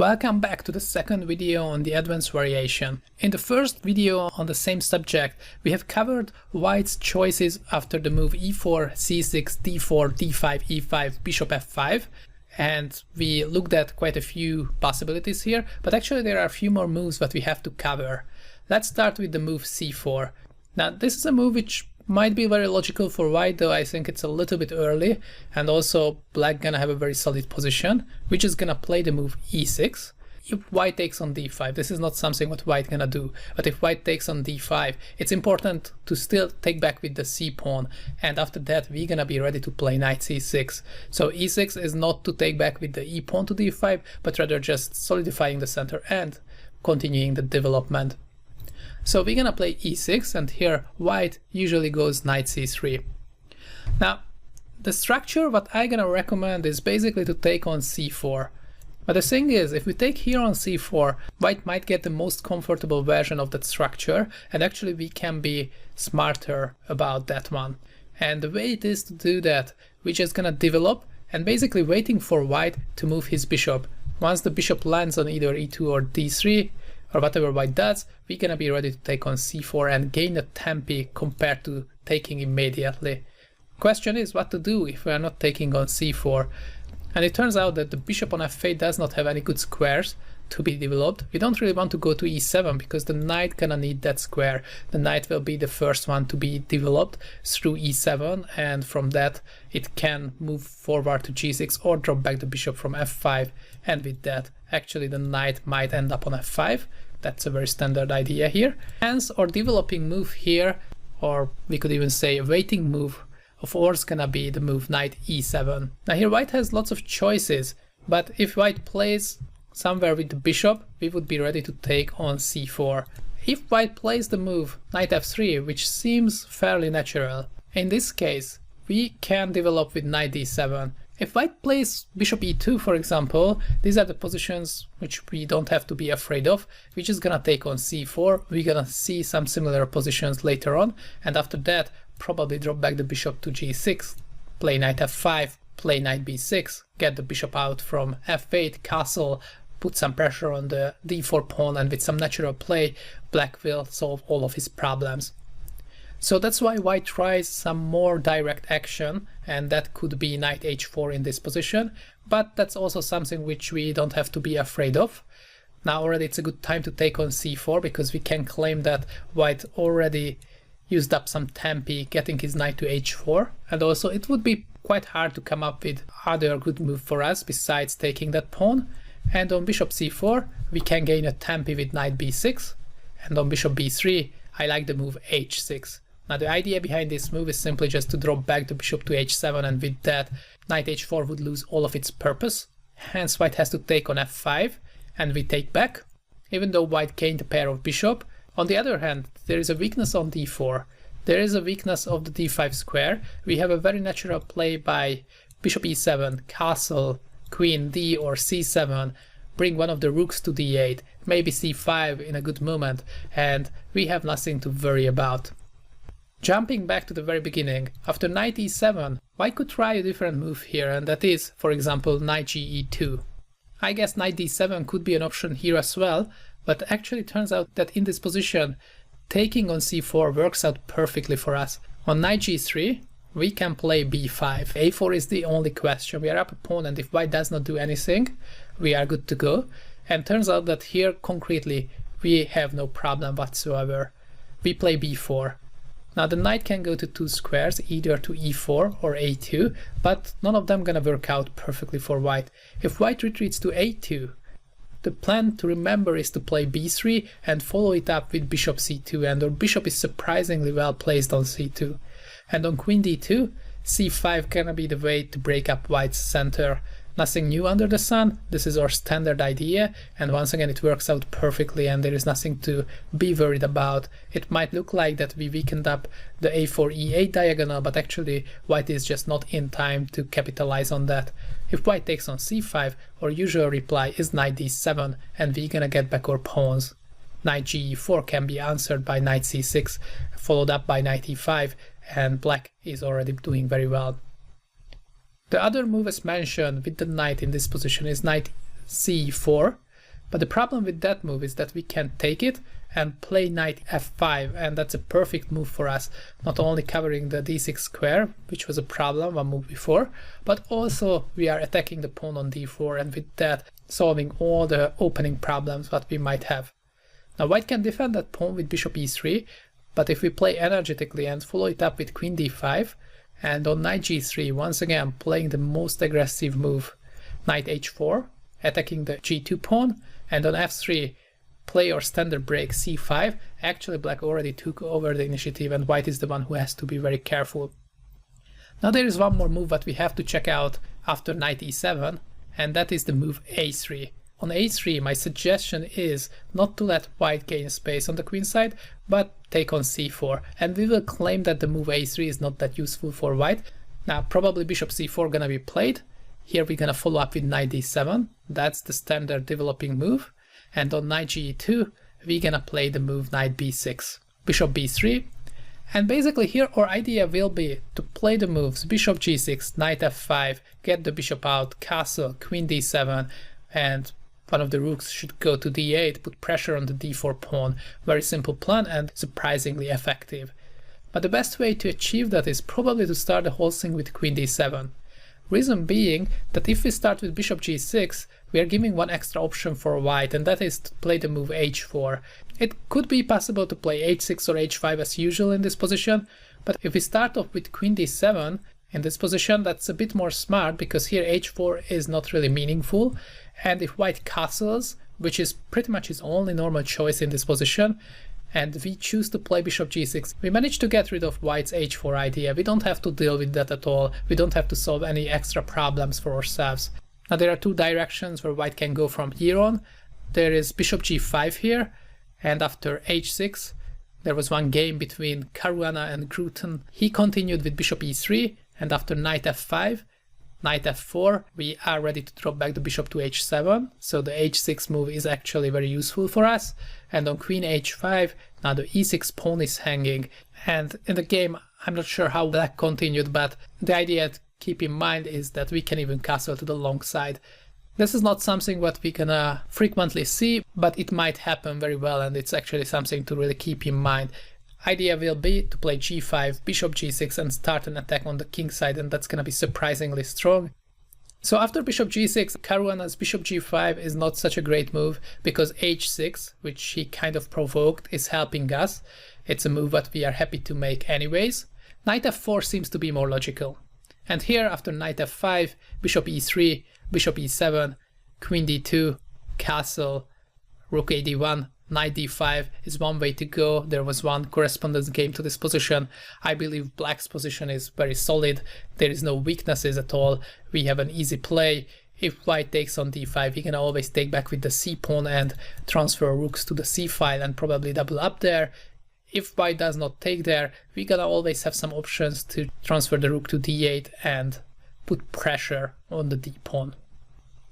Welcome back to the second video on the advanced variation. In the first video on the same subject, we have covered white's choices after the move e4, c6, d4, d5, e5, bishop f5, and we looked at quite a few possibilities here, but actually there are a few more moves that we have to cover. Let's start with the move c4. Now this is a move which might be very logical for white, though I think it's a little bit early, and also black gonna have a very solid position, which is gonna play the move e6. If white takes on d5, this is not something what white gonna do, but if white takes on d5, it's important to still take back with the c pawn, and after that we're gonna be ready to play knight c6. So e6 is not to take back with the e pawn to d5, but rather just solidifying the center and continuing the development. So we're gonna play e6, and here white usually goes knight c3. Now the structure what I'm gonna recommend is basically to take on c4. But the thing is, if we take here on c4, white might get the most comfortable version of that structure, and actually we can be smarter about that one. And the way it is to do that, we're just gonna develop and basically waiting for white to move his bishop. Once the bishop lands on either e2 or d3, or whatever white does, we're gonna be ready to take on c4 and gain a tempi compared to taking immediately. Question is what to do if we are not taking on c4. And it turns out that the bishop on f8 does not have any good squares to be developed. We don't really want to go to e7 because the knight gonna need that square. The knight will be the first one to be developed through e7, and from that it can move forward to g6 or drop back the bishop from f5, and with that actually the knight might end up on f5. That's a very standard idea here. Hence our developing move here, or we could even say a waiting move, of course gonna be the move knight e7. Now here white has lots of choices, but if white plays somewhere with the bishop, we would be ready to take on c4. If white plays the move knight f3, which seems fairly natural, in this case we can develop with knight d7. If white plays bishop e2, for example, these are the positions which we don't have to be afraid of. We're just gonna take on c4, we're gonna see some similar positions later on, and after that probably drop back the bishop to g6, play knight f5, play knight b6, get the bishop out from f8, castle, put some pressure on the d4 pawn, and with some natural play, black will solve all of his problems. So that's why white tries some more direct action, and that could be knight h4 in this position, but that's also something which we don't have to be afraid of. Now already it's a good time to take on c4, because we can claim that white already used up some tempi getting his knight to h4, and also it would be quite hard to come up with other good move for us besides taking that pawn. And on bishop c4 we can gain a tempi with knight b6, and on bishop b3 I like the move h6. Now the idea behind this move is simply just to drop back the bishop to h7, and with that knight h4 would lose all of its purpose. Hence white has to take on f5, and we take back, even though white gained a pair of bishop. On the other hand, there is a weakness on d4. There is a weakness of the d5 square. We have a very natural play by bishop e7, castle, queen d or c7, bring one of the rooks to d8, maybe c5 in a good moment, and we have nothing to worry about. Jumping back to the very beginning, after knight e7, white could try a different move here, and that is, for example, knight ge2. I guess knight d7 could be an option here as well, but actually turns out that in this position, taking on c4 works out perfectly for us. On knight g3, we can play b5. a4 is the only question. We are up a pawn, and if white does not do anything, we are good to go. And turns out that here, concretely, we have no problem whatsoever. We play b4. Now the knight can go to two squares, either to e4 or a2, but none of them gonna work out perfectly for white. If white retreats to a2, the plan to remember is to play b3 and follow it up with bishop c2, and our bishop is surprisingly well placed on c2. And on queen d2, c5 gonna be the way to break up white's center. Nothing new under the sun, this is our standard idea, and once again it works out perfectly, and there is nothing to be worried about. It might look like that we weakened up the a4 e8 diagonal, but actually white is just not in time to capitalize on that. If white takes on c5, our usual reply is knight d7, and we're gonna get back our pawns. Knight ge4 can be answered by knight c6, followed up by knight e5, and black is already doing very well. The other move as mentioned with the knight in this position is knight c4, But the problem with that move is that we can take it and play knight f5, and that's a perfect move for us, not only covering the d6 square, which was a problem one move before, but also we are attacking the pawn on d4, and with that solving all the opening problems that we might have. Now white can defend that pawn with bishop e3, but if we play energetically and follow it up with queen d5, and on knight g3, once again playing the most aggressive move, knight h4, attacking the g2 pawn, and on f3 play or standard break c5, actually black already took over the initiative and white is the one who has to be very careful. Now there is one more move that we have to check out after knight e7, and that is the move a3. On a3 my suggestion is not to let white gain space on the queen side, but take on c4, and we will claim that the move a3 is not that useful for white. Now probably bishop c4 gonna be played. Here we're gonna follow up with knight d7, that's the standard developing move, and on knight g2 we're gonna play the move knight b6, bishop b3, and basically here our idea will be to play the moves bishop g6, knight f5, get the bishop out, castle, queen d7, and one of the rooks should go to d8, put pressure on the d4 pawn. Very simple plan and surprisingly effective. But the best way to achieve that is probably to start the whole thing with queen d7. Reason being that if we start with bishop g6, we are giving one extra option for white, and that is to play the move h4. It could be possible to play h6 or h5 as usual in this position, but if we start off with queen d7 in this position, that's a bit more smart because here h4 is not really meaningful, and if white castles, which is pretty much his only normal choice in this position, and we choose to play bishop g6, we manage to get rid of white's h4 idea. We don't have to deal with that at all. We don't have to solve any extra problems for ourselves. Now there are two directions where white can go from here on. There is bishop g5 here, and after h6 there was one game between Caro-Kann and Caro-Kann. He continued with bishop e3, and after knight f5, knight f4, we are ready to drop back the bishop to h7, so the h6 move is actually very useful for us. And on queen h5, now the e6 pawn is hanging, and in the game I'm not sure how that continued, but the idea to keep in mind is that we can even castle to the long side. This is not something what we can frequently see, but it might happen very well, and it's actually something to really keep in mind. Idea will be to play g5, bishop g6 and start an attack on the king side, and that's gonna be surprisingly strong. So after bishop g6, Caro-Kann's bishop g5 is not such a great move because h6, which he kind of provoked, is helping us. It's a move that we are happy to make anyways. Knight f4 seems to be more logical. And here after knight f5, bishop e3, bishop e7, queen d2, castle, rook a d1, knight d5 is one way to go. There was one correspondence game to this position. I believe black's position is very solid. There is no weaknesses at all. We have an easy play. If white takes on d5, we can always take back with the c pawn and transfer rooks to the c file and probably double up there. If white does not take there, we're gonna always have some options to transfer the rook to d8 and put pressure on the d pawn.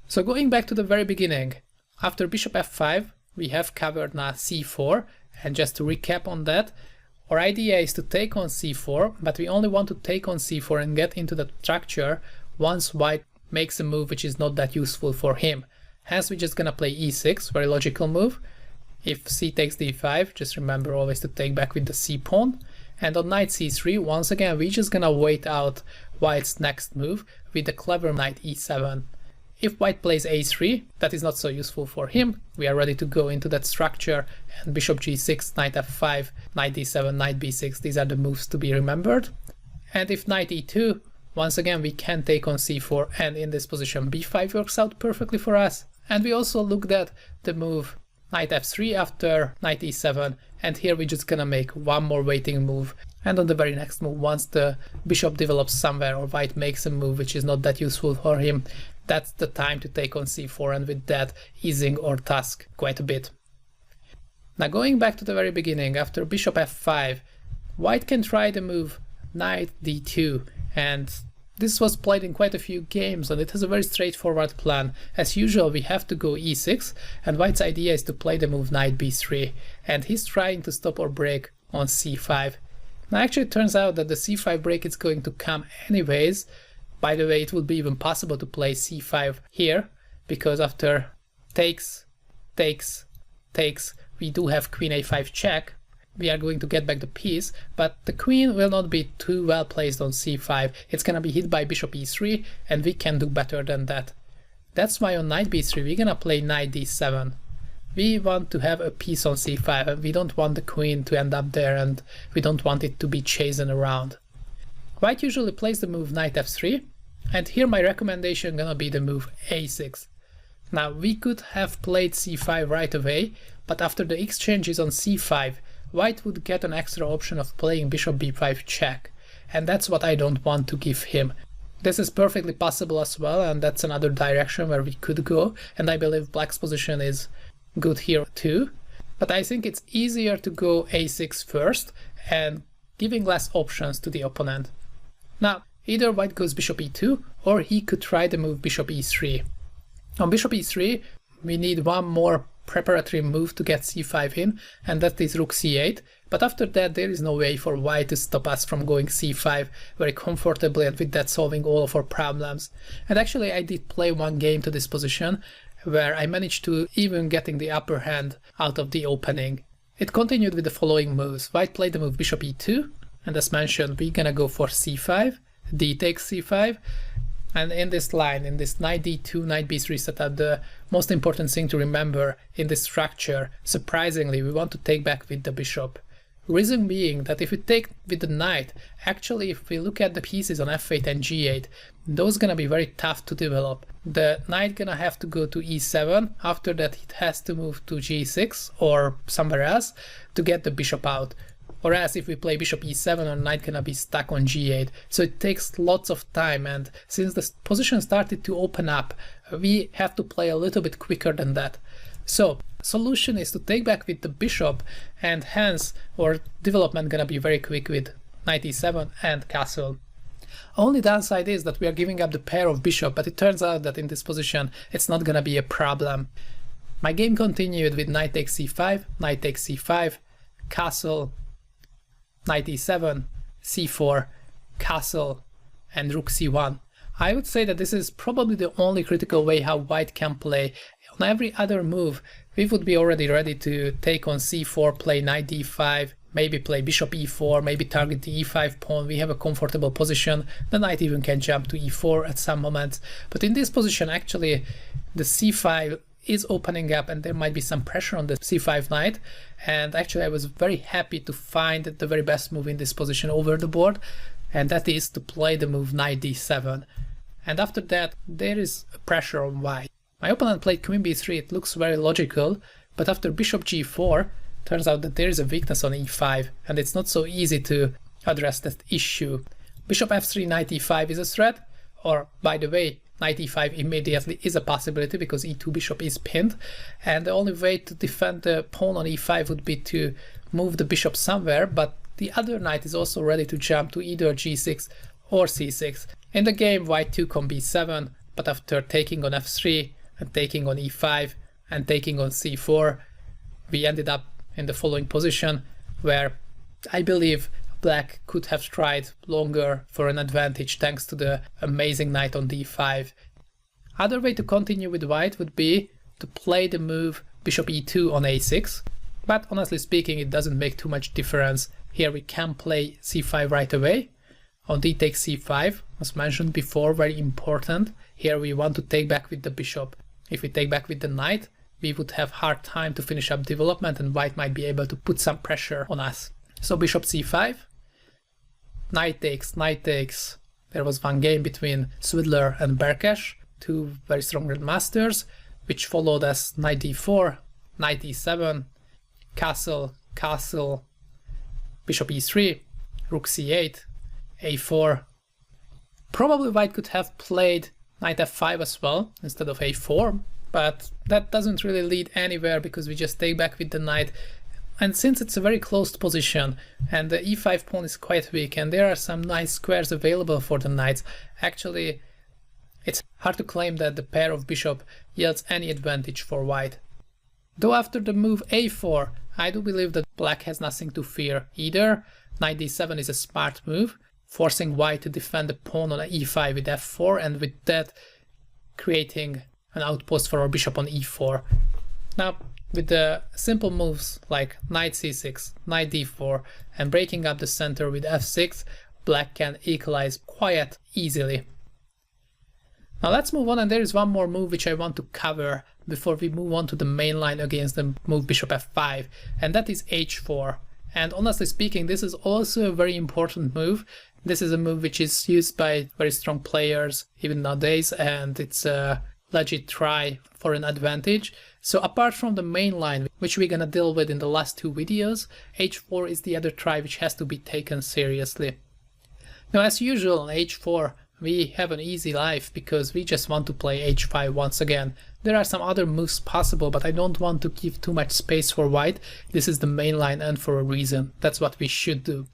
So going back to the very beginning, after bishop f5, we have covered now c4, and just to recap on that, our idea is to take on c4, but we only want to take on c4 and get into the structure once white makes a move which is not that useful for him. Hence we're just gonna play e6, very logical move. If c takes d5, just remember always to take back with the c pawn. And on knight c3, once again we're just gonna wait out white's next move with the clever knight e7. If white plays a3, that is not so useful for him. We are ready to go into that structure, and bishop g6, knight f5, knight d7, knight b6, these are the moves to be remembered. And if knight e2, once again we can take on c4, and in this position b5 works out perfectly for us. And we also looked at the move knight f3 after knight e7, and here we're just gonna make one more waiting move. And on the very next move, once the bishop develops somewhere or white makes a move which is not that useful for him, that's the time to take on c4, and with that easing our task quite a bit. Now going back to the very beginning, after bishop f5, white can try the move knight d2, and this was played in quite a few games and it has a very straightforward plan. As usual we have to go e6, and white's idea is to play the move knight b3, and he's trying to stop our break on c5. Now actually it turns out that the c5 break is going to come anyways. By the way, it would be even possible to play c5 here, because after takes takes, we do have queen a5 check. We are going to get back the piece, but the queen will not be too well placed on c5. It's gonna be hit by bishop e3, and we can do better than that. That's why on knight b3 we're gonna play knight d7. We want to have a piece on c5, and we don't want the queen to end up there, and we don't want it to be chasing around. White usually plays the move knight f3, and here my recommendation gonna be the move a6. Now we could have played c5 right away, but after the exchanges on c5, white would get an extra option of playing bishop b5 check, and that's what I don't want to give him. This is perfectly possible as well, and that's another direction where we could go, and I believe black's position is good here too. But I think it's easier to go a6 first and giving less options to the opponent. Now, either white goes bishop e2, or he could try the move bishop e3. On bishop e3, we need one more preparatory move to get c5 in, and that is rook c8, but after that there is no way for white to stop us from going c5 very comfortably, and with that solving all of our problems. And actually I did play one game to this position where I managed to even getting the upper hand out of the opening. It continued with the following moves. White played the move bishop e2, and as mentioned we're gonna go for c5, d takes c5. And in this line, in this knight d2, knight b3 setup, the most important thing to remember in this structure, surprisingly, we want to take back with the bishop. Reason being that if we take with the knight, actually if we look at the pieces on f8 and g8, those gonna be very tough to develop. The knight gonna have to go to e7, after that it has to move to g6 or somewhere else to get the bishop out. Or else if we play bishop e7, our knight gonna be stuck on g8. So it takes lots of time, and since the position started to open up, we have to play a little bit quicker than that. So solution is to take back with the bishop, and hence our development gonna be very quick with knight e7 and castle. Only downside is that we are giving up the pair of bishop, but it turns out that in this position it's not gonna be a problem. My game continued with knight takes c5, knight takes c5, castle, knight e7, c4, castle, and rook c1. I would say that this is probably the only critical way how white can play. On every other move, we would be already ready to take on c4, play knight d5, maybe play bishop e4, maybe target the e5 pawn. We have a comfortable position. The knight even can jump to e4 at some moments. But in this position, actually, the c5 is opening up, and there might be some pressure on the c5 knight, and actually I was very happy to find the very best move in this position over the board, and that is to play the move knight d7. And after that there is a pressure on white. My opponent played queen b3, it looks very logical, but after bishop g4 turns out that there is a weakness on e5, and it's not so easy to address that issue. Bishop f3, knight e5 is a threat, or by the way, knight e5 immediately is a possibility because e2 bishop is pinned, and the only way to defend the pawn on e5 would be to move the bishop somewhere, but the other knight is also ready to jump to either g6 or c6. In the game white took on b7, but after taking on f3 and taking on e5 and taking on c4, we ended up in the following position where I believe black could have tried longer for an advantage thanks to the amazing knight on d5. Other way to continue with white would be to play the move bishop e2 on a6, but honestly speaking it doesn't make too much difference. Here we can play c5 right away. On d takes c5, as mentioned before, very important. Here we want to take back with the bishop. If we take back with the knight, we would have hard time to finish up development, and white might be able to put some pressure on us. So bishop c5, knight takes, knight takes. There was one game between Swidler and Berkesh, two very strong grandmasters, which followed as knight d4, knight e7, castle, castle, bishop e3, rook c8, a4. Probably white could have played knight f5 as well instead of a4, but that doesn't really lead anywhere because we just take back with the knight. And since it's a very closed position and the e5 pawn is quite weak and there are some nice squares available for the knights, actually it's hard to claim that the pair of bishop yields any advantage for white. Though after the move a4, I do believe that black has nothing to fear either. Knight d7 is a smart move, forcing white to defend the pawn on e5 with f4, and with that creating an outpost for our bishop on e4. Now, with the simple moves like knight c6, knight d4, and breaking up the center with f6, black can equalize quite easily. Now let's move on, and there is one more move which I want to cover before we move on to the main line against the move bishop f5, and that is h4. And honestly speaking, this is also a very important move. This is a move which is used by very strong players even nowadays, and it's a legit try for an advantage. So apart from the main line, which we're gonna deal with in the last two videos, h4 is the other try which has to be taken seriously. Now, as usual on h4, we have an easy life because we just want to play h5 once again. There are some other moves possible, but I don't want to give too much space for white. This is the main line, and for a reason. That's what we should do.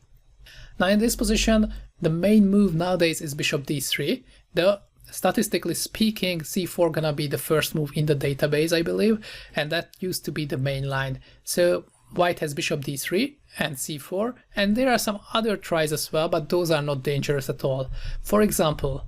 Now in this position, the main move nowadays is bishop d3. Though statistically speaking, c4 gonna be the first move in the database, I believe, and that used to be the main line. So white has bishop d3 and c4, and there are some other tries as well, but those are not dangerous at all. For example,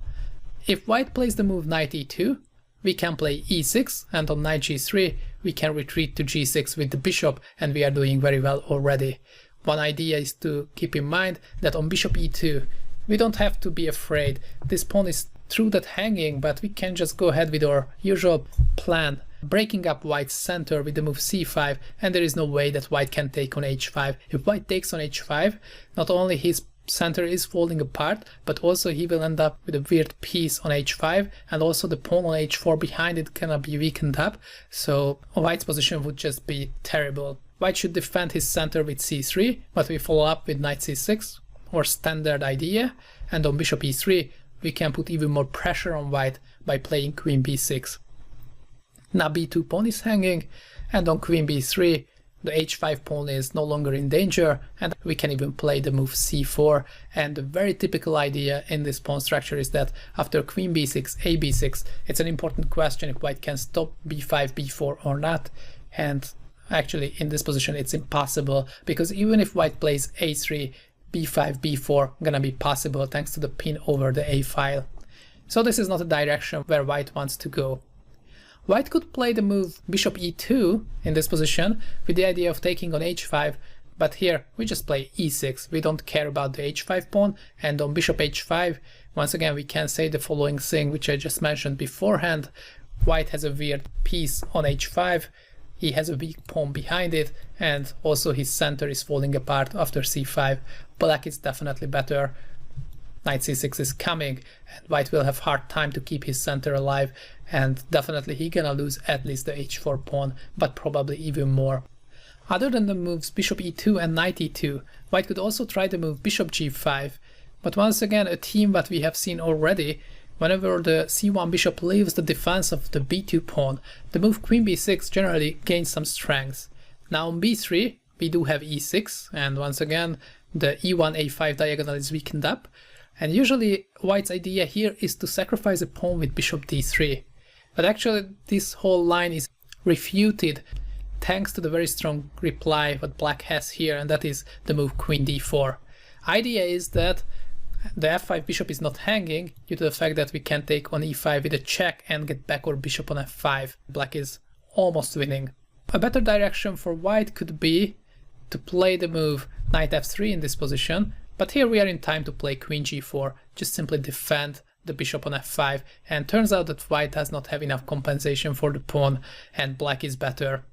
if white plays the move knight e2, we can play e6, and on knight g3 we can retreat to g6 with the bishop, and we are doing very well already. One idea is to keep in mind that on bishop e2 we don't have to be afraid. This pawn is true that hanging, but we can just go ahead with our usual plan, breaking up white's center with the move c5, and there is no way that white can take on h5. If white takes on h5, not only his center is falling apart, but also he will end up with a weird piece on h5, and also the pawn on h4 behind it cannot be weakened up, so white's position would just be terrible. White should defend his center with c3, but we follow up with knight c6, or standard idea, and on bishop e3 we can put even more pressure on white by playing queen b6. Now b2 pawn is hanging, and on queen b3 the h5 pawn is no longer in danger, and we can even play the move c4. And the very typical idea in this pawn structure is that after queen b6, a b6, it's an important question if white can stop b5, b4 or not. And actually in this position it's impossible, because even if white plays a3, b5, b4 gonna be possible thanks to the pin over the a file. So this is not a direction where white wants to go. White could play the move bishop e2 in this position with the idea of taking on h5, but here we just play e6. We don't care about the h5 pawn, and on bishop h5, once again we can say the following thing which I just mentioned beforehand. White has a weird piece on h5, he has a weak pawn behind it, and also his center is falling apart after c5. Black is definitely better. Knight c6 is coming, and white will have hard time to keep his center alive, and definitely he gonna lose at least the h4 pawn, but probably even more. Other than the moves bishop e2 and knight e2, white could also try the move bishop g5, but once again a theme that we have seen already. Whenever the c1 bishop leaves the defense of the b2 pawn, the move queen b6 generally gains some strength. Now on b3 we do have e6, and once again the e1 a5 diagonal is weakened up, and usually white's idea here is to sacrifice a pawn with bishop d3. But actually this whole line is refuted thanks to the very strong reply what black has here, and that is the move queen d4. Idea is that the f5 bishop is not hanging due to the fact that we can take on e5 with a check and get back our bishop on f5. Black is almost winning. A better direction for white could be to play the move knight f3 in this position, but here we are in time to play queen g4, just simply defend the bishop on f5, and turns out that white does not have enough compensation for the pawn and black is better.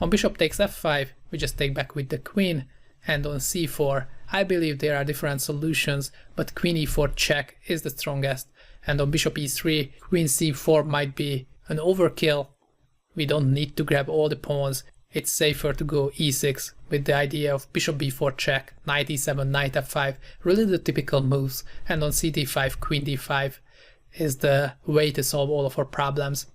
On bishop takes f5, we just take back with the queen, and on c4 I believe there are different solutions, but queen e4 check is the strongest, and on bishop e3 queen c4 might be an overkill. We don't need to grab all the pawns, it's safer to go e6 with the idea of bishop b4 check, knight e7, knight f5, really the typical moves, and on cd5 queen d5 is the way to solve all of our problems.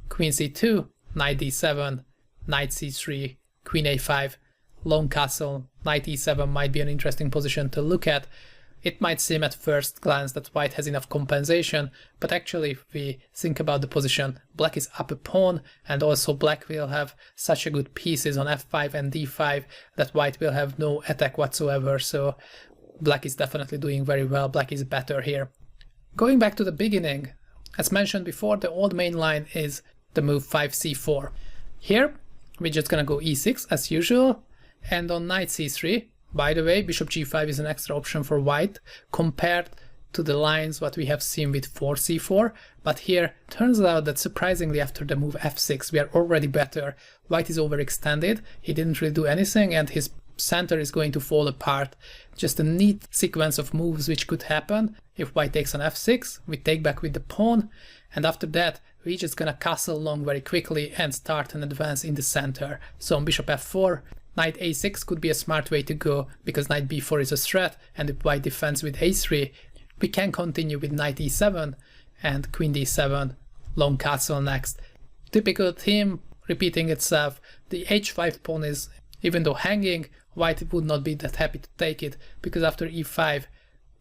Queen c2, knight d7, knight c3, queen a5, lone castle, knight e7 might be an interesting position to look at. It might seem at first glance that white has enough compensation, but actually if we think about the position, black is up a pawn, and also black will have such a good pieces on f5 and d5 that white will have no attack whatsoever, so black is definitely doing very well, black is better here. Going back to the beginning, as mentioned before, the old main line is the move 5c4. Here we're just gonna go e6 as usual, and on knight c3, by the way, bishop g5 is an extra option for white compared to the lines what we have seen with 4c4, but here turns out that surprisingly after the move f6 we are already better. White is overextended, he didn't really do anything, and his center is going to fall apart. Just a neat sequence of moves which could happen. If white takes on f6, we take back with the pawn, and after that we're just gonna castle long very quickly and start an advance in the center. So on bishop f4, knight a6 could be a smart way to go because knight b4 is a threat, and if white defends with a3, we can continue with knight e7 and queen d7, long castle next. Typical theme repeating itself. The h5 pawn is, even though hanging, white would not be that happy to take it, because after e5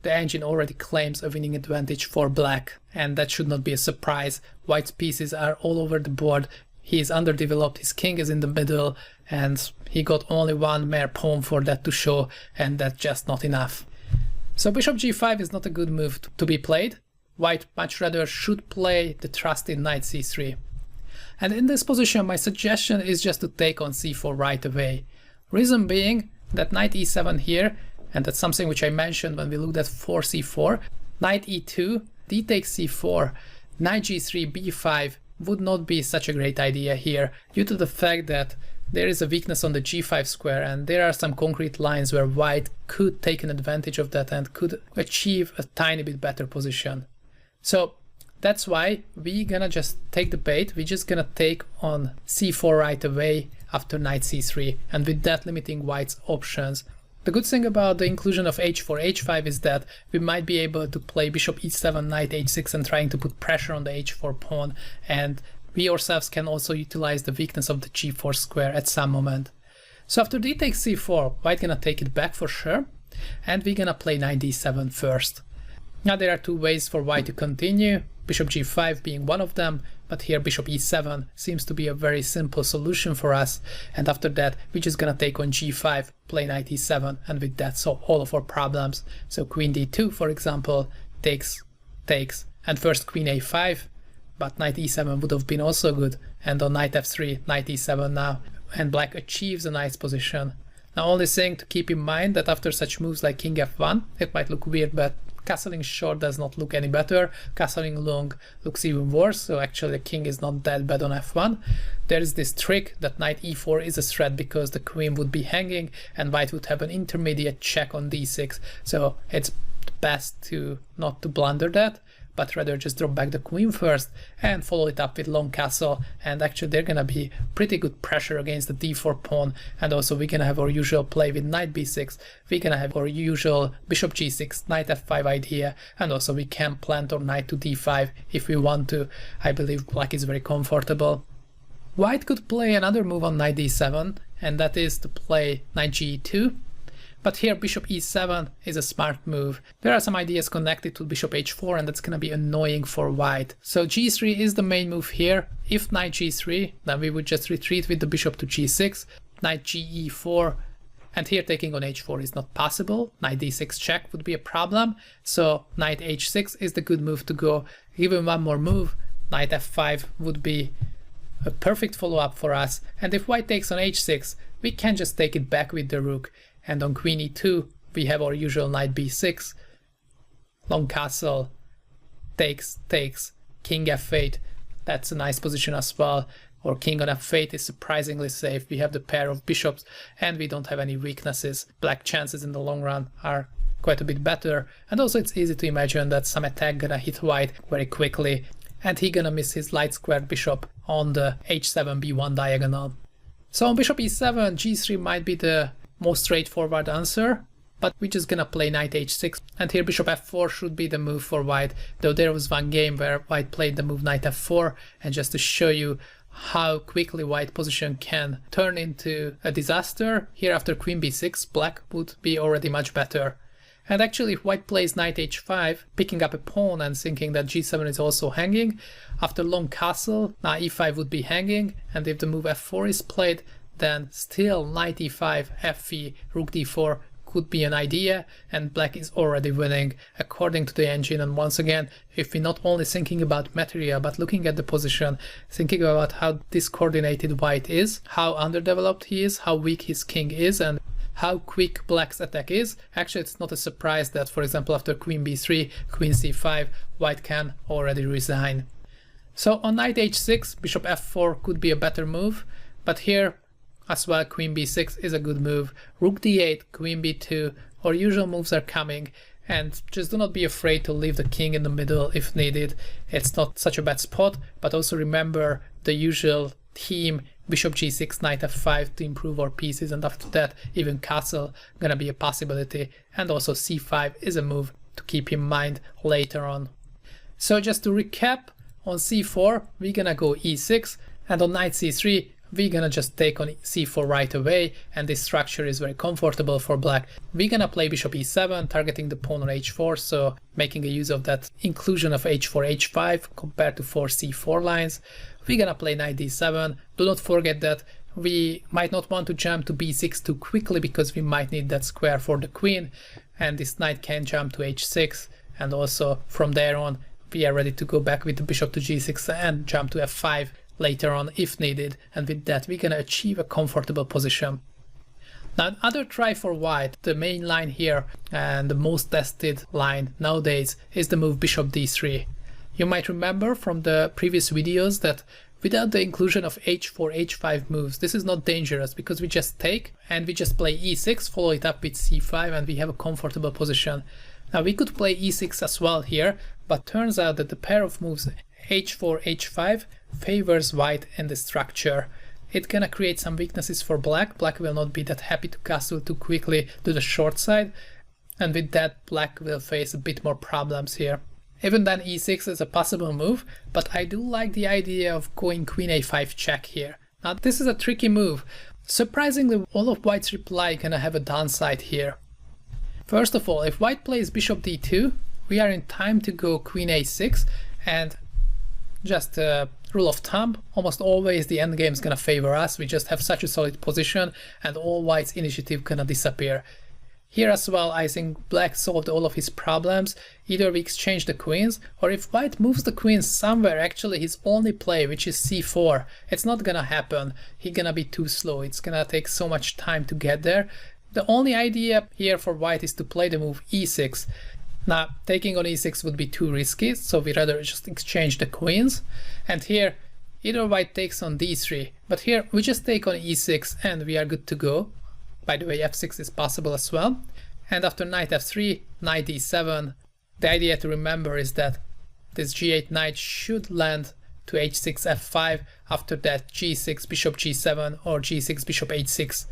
the engine already claims a winning advantage for black, and that should not be a surprise. White's pieces are all over the board, he is underdeveloped, his king is in the middle, and he got only one mere pawn for that to show, and that's just not enough. So bishop g5 is not a good move to be played. White much rather should play the trusted knight c3. And in this position my suggestion is just to take on c4 right away. Reason being that knight e7 here, and that's something which I mentioned when we looked at 4c4, knight e2, d takes c4, knight g3, b5 would not be such a great idea here, due to the fact that there is a weakness on the g5 square, and there are some concrete lines where white could take an advantage of that and could achieve a tiny bit better position. So that's why we're gonna just take the bait, we're just gonna take on c4 right away after knight c3, and with that limiting white's options. The good thing about the inclusion of h4, h5 is that we might be able to play bishop e7, knight h6 and trying to put pressure on the h4 pawn, and we ourselves can also utilize the weakness of the g4 square at some moment. So after d takes c4, white gonna take it back for sure, and we're gonna play knight d7 first. Now there are two ways for white to continue, bishop g5 being one of them, but here bishop e7 seems to be a very simple solution for us, and after that we're just gonna take on g5, play knight e7, and with that solve all of our problems. So queen d2 for example, takes, and first queen a5, but knight e7 would have been also good, and on knight f3, knight e7 now, and black achieves a nice position. Now only thing to keep in mind that after such moves like king f1, it might look weird, but castling short does not look any better, castling long looks even worse, so actually the king is not that bad on f1. There is this trick that knight e4 is a threat because the queen would be hanging and white would have an intermediate check on d6, so it's best to not to blunder that, but rather just drop back the queen first and follow it up with long castle, and actually they're gonna be pretty good pressure against the d4 pawn, and also we're gonna have our usual play with knight b6, we're gonna have our usual bishop g6, knight f5 idea, and also we can plant our knight to d5 if we want to. I believe black is very comfortable. White could play another move on knight d7, and that is to play knight g2. But here bishop e7 is a smart move. There are some ideas connected to bishop h4, and that's gonna be annoying for white. So g3 is the main move here. If knight g3, then we would just retreat with the bishop to g6, knight ge4, and here taking on h4 is not possible. Knight d6 check would be a problem, so knight h6 is the good move to go. Even one more move, knight f5 would be a perfect follow-up for us, and if white takes on h6, we can just take it back with the rook. And on queen e2, we have our usual knight b6, long castle, takes, king f8, that's a nice position as well, or king on f8 is surprisingly safe. We have the pair of bishops and we don't have any weaknesses. Black chances in the long run are quite a bit better, and also it's easy to imagine that some attack gonna hit white very quickly, and he gonna miss his light squared bishop on the h7 b1 diagonal. So on bishop e7, g3 might be the most straightforward answer, but we're just gonna play knight h6, and here bishop f4 should be the move for white, though there was one game where white played the move knight f4, and just to show you how quickly white position can turn into a disaster, here after queen b6 black would be already much better. And actually if white plays knight h5, picking up a pawn and thinking that g7 is also hanging, after long castle, now e5 would be hanging, and if the move f4 is played, then still knight e5, fe, rook d4 could be an idea, and black is already winning according to the engine. And once again, if we're not only thinking about material but looking at the position, thinking about how discoordinated white is, how underdeveloped he is, how weak his king is, and how quick black's attack is, actually it's not a surprise that, for example, after queen b3, queen c5, white can already resign. So on knight h6, bishop f4 could be a better move, but here as well queen b6 is a good move. Rook d8, queen b2, our usual moves are coming, and just do not be afraid to leave the king in the middle if needed. It's not such a bad spot, but also remember the usual theme, bishop g6, knight f5 to improve our pieces, and after that even castle gonna be a possibility, and also c5 is a move to keep in mind later on. So just to recap, on c4 we're gonna go e6, and on knight c3 we're gonna just take on c4 right away, and this structure is very comfortable for black. We're gonna play bishop e7, targeting the pawn on h4, so making a use of that inclusion of h4, h5 compared to 4 c4 lines. We're gonna play knight d7. Do not forget that we might not want to jump to b6 too quickly because we might need that square for the queen, and this knight can jump to h6, and also from there on we are ready to go back with the bishop to g6 and jump to f5 later on if needed, and with that we're gonna achieve a comfortable position. Now another try for white, the main line here and the most tested line nowadays, is the move bishop d3. You might remember from the previous videos that without the inclusion of h4, h5 moves, this is not dangerous because we just take and we just play e6, follow it up with c5, and we have a comfortable position. Now we could play e6 as well here, but turns out that the pair of moves h4, h5 favors white in the structure. It's gonna create some weaknesses for black. Black will not be that happy to castle too quickly to the short side, and with that black will face a bit more problems here. Even then e6 is a possible move, but I do like the idea of going queen a5 check here. Now this is a tricky move. Surprisingly, all of white's reply gonna have a downside here. First of all, if white plays bishop d2, we are in time to go queen a6, and just a rule of thumb, almost always the endgame is gonna favor us. We just have such a solid position and all white's initiative gonna disappear. Here as well, I think black solved all of his problems. Either we exchange the queens, or if white moves the queens somewhere, actually his only play, which is c4, it's not gonna happen. He's gonna be too slow. It's gonna take so much time to get there. The only idea here for white is to play the move e6. Now, taking on e6 would be too risky, so we rather just exchange the queens. And here, either white takes on d3, but here we just take on e6 and we are good to go. By the way, f6 is possible as well. And after knight f3, knight d7, the idea to remember is that this g8 knight should land to h6, f5. After that, g6, bishop g7, or g6, bishop h6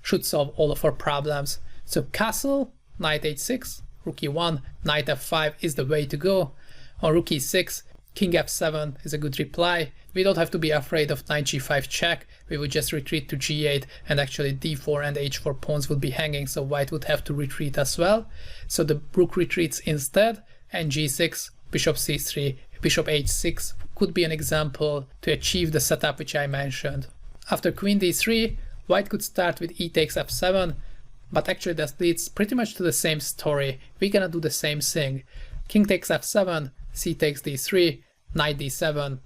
should solve all of our problems. So castle, knight h6, rook e1, knight f5 is the way to go. On rook e6, king f7 is a good reply. We don't have to be afraid of knight g5 check. We would just retreat to g8, and actually d4 and h4 pawns would be hanging, so white would have to retreat as well. So the rook retreats instead, and g6, bishop c3, bishop h6 could be an example to achieve the setup which I mentioned. After queen d3, white could start with e takes f7, but actually that leads pretty much to the same story. We're gonna do the same thing. King takes f7, c takes d3, knight d7,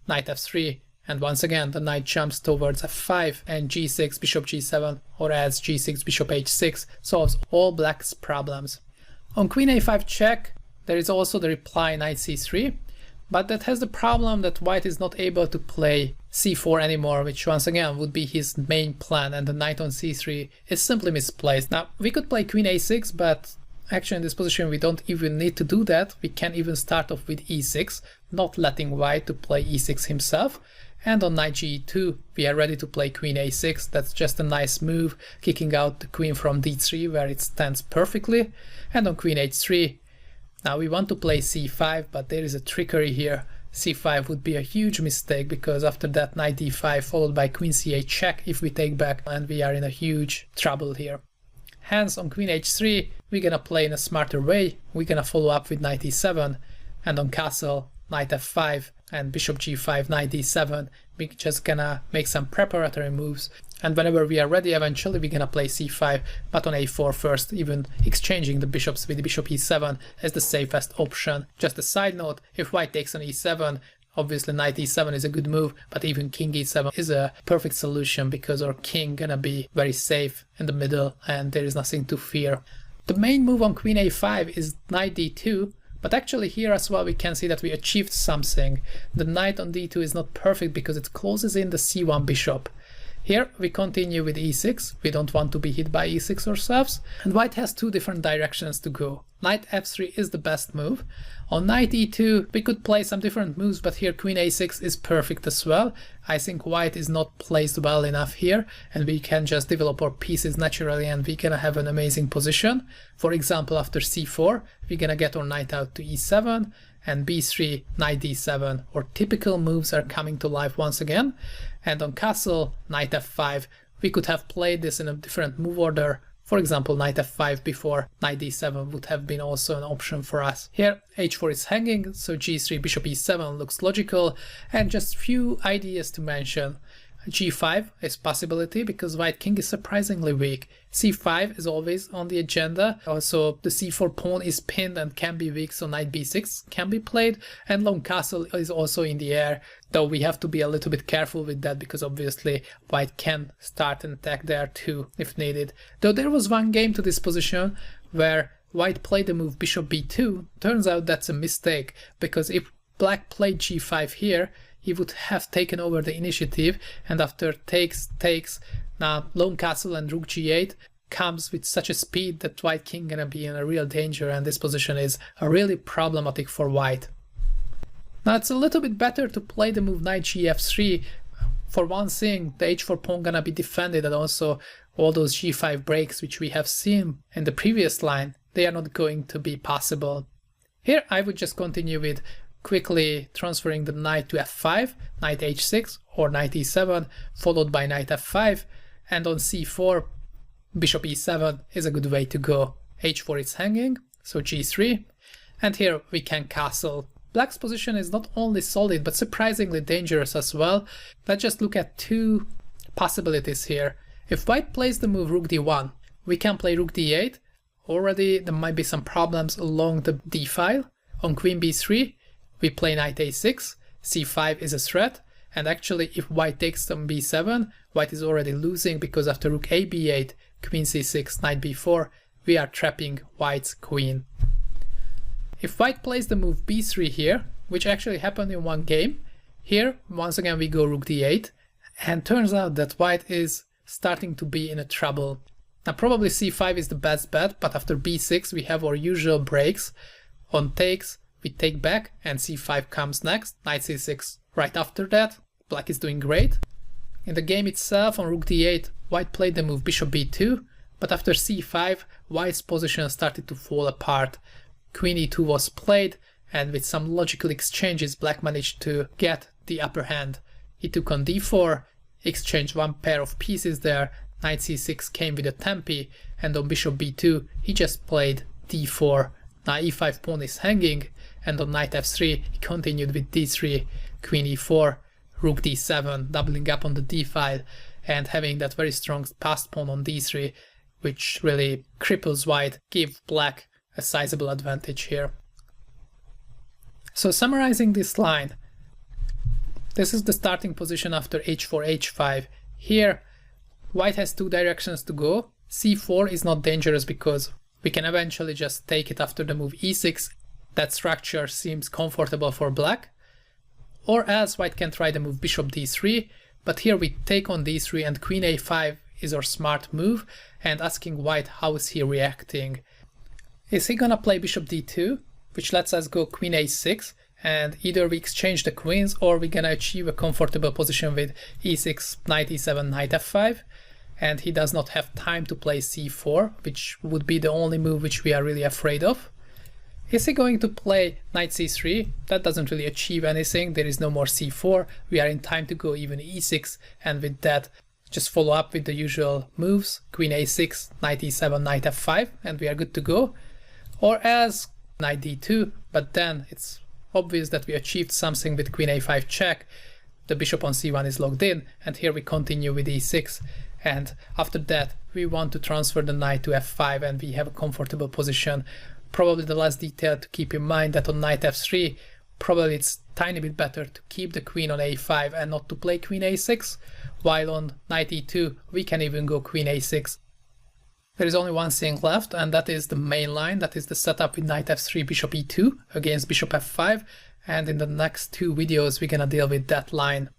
knight f3, and once again the knight jumps towards f5, and g6, bishop g7, or as g6, bishop h6 solves all black's problems. On queen a5 check, there is also the reply knight c3, but that has the problem that white is not able to play c4 anymore, which once again would be his main plan, and the knight on c3 is simply misplaced. Now we could play queen a6, but actually in this position we don't even need to do that. We can even start off with e6, not letting white to play e6 himself. And on knight g2 we are ready to play queen a6. That's just a nice move, kicking out the queen from d3 where it stands perfectly. And on queen h3, now we want to play c5, but there is a trickery here. c5 would be a huge mistake, because after that knight d5 followed by queen c8 check if we take back, and we are in a huge trouble here. Hence on queen h3 we're gonna play in a smarter way. We're gonna follow up with knight e7, and on castle, knight f5, and bishop g5, knight d7. We're just gonna make some preparatory moves, and whenever we are ready, eventually we're gonna play c5, but on a4 first, even exchanging the bishops with bishop e7 as the safest option. Just a side note, if white takes on e7, obviously knight e7 is a good move, but even king e7 is a perfect solution because our king gonna be very safe in the middle and there is nothing to fear. The main move on queen a5 is knight d2, but actually here as well we can see that we achieved something. The knight on d2 is not perfect because it closes in the c1 bishop. Here we continue with e6, we don't want to be hit by e6 ourselves, and white has two different directions to go. Knight f3 is the best move. On knight e2 we could play some different moves, but here queen a6 is perfect as well. I think white is not placed well enough here, and we can just develop our pieces naturally and we gonna have an amazing position. For example, after c4 we're gonna get our knight out to e7, and b3, knight d7, or typical moves are coming to life once again. And on castle, knight f5, we could have played this in a different move order. For example, knight f5 before knight d7 would have been also an option for us. Here h4 is hanging, so g3, bishop e7 looks logical, and just few ideas to mention. g5 is possibility because white king is surprisingly weak. c5 is always on the agenda. Also the c4 pawn is pinned and can be weak, so knight b6 can be played, and long castle is also in the air, though we have to be a little bit careful with that because obviously white can start an attack there too if needed. Though there was one game to this position where white played the move bishop b2, turns out that's a mistake, because if black played g5 here, he would have taken over the initiative, and after takes, now lone castle and rook g8 comes with such a speed that white king gonna be in a real danger, and this position is really problematic for white. Now it's a little bit better to play the move knight gf3. For one thing, the h4 pawn gonna be defended, and also all those g5 breaks which we have seen in the previous line, they are not going to be possible. Here I would just continue with quickly transferring the knight to f5, knight h6 or knight e7, followed by knight f5, and on c4 bishop e7 is a good way to go. h4 is hanging, so g3, and here we can castle. Black's position is not only solid but surprisingly dangerous as well. Let's just look at two possibilities here. If white plays the move rook d1, we can play rook d8. Already there might be some problems along the d file. On queen b3 we play knight a6, c5 is a threat, and actually if white takes on b7, white is already losing because after rook a b8, queen c6, knight b4, we are trapping white's queen. If white plays the move b3 here, which actually happened in one game, here once again we go rook d8, and turns out that white is starting to be in a trouble. Now probably c5 is the best bet, but after b6 we have our usual breaks. On takes, we take back and c5 comes next, knight c6 right after that. Black is doing great. In the game itself on rook d8, white played the move bishop b2, but after c5, white's position started to fall apart. Queen e2 was played, and with some logical exchanges black managed to get the upper hand. He took on d4, exchanged one pair of pieces there, knight c6 came with a tempi, and on bishop b2 he just played d4. Now e5 pawn is hanging, and on knight f3 he continued with d3, queen e4, rook d7, doubling up on the d file and having that very strong passed pawn on d3, which really cripples white, give black a sizable advantage here. So summarizing this line, this is the starting position after h4, h5. Here white has two directions to go. c4 is not dangerous because we can eventually just take it after the move e6. That structure seems comfortable for black. Or else white can try the move bishop d3, but here we take on d3 and queen a5 is our smart move, and asking white how is he reacting. Is he gonna play bishop d2, which lets us go queen a6, and either we exchange the queens or we're gonna achieve a comfortable position with e6, knight e7, knight f5, and he does not have time to play c4, which would be the only move which we are really afraid of. Is he going to play knight c3? That doesn't really achieve anything, there is no more c4, we are in time to go even e6, and with that just follow up with the usual moves, queen a6, knight e7, knight f5, and we are good to go. Or as knight d2, but then it's obvious that we achieved something with queen a5 check. The bishop on c1 is locked in, and here we continue with e6, and after that we want to transfer the knight to f5 and we have a comfortable position. Probably the last detail to keep in mind that on knight f3, probably it's tiny bit better to keep the queen on a5 and not to play queen a6, while on knight e2 we can even go queen a6. There is only one thing left, and that is the main line, that is the setup with knight f3, bishop e2 against bishop f5, and in the next two videos we're gonna deal with that line.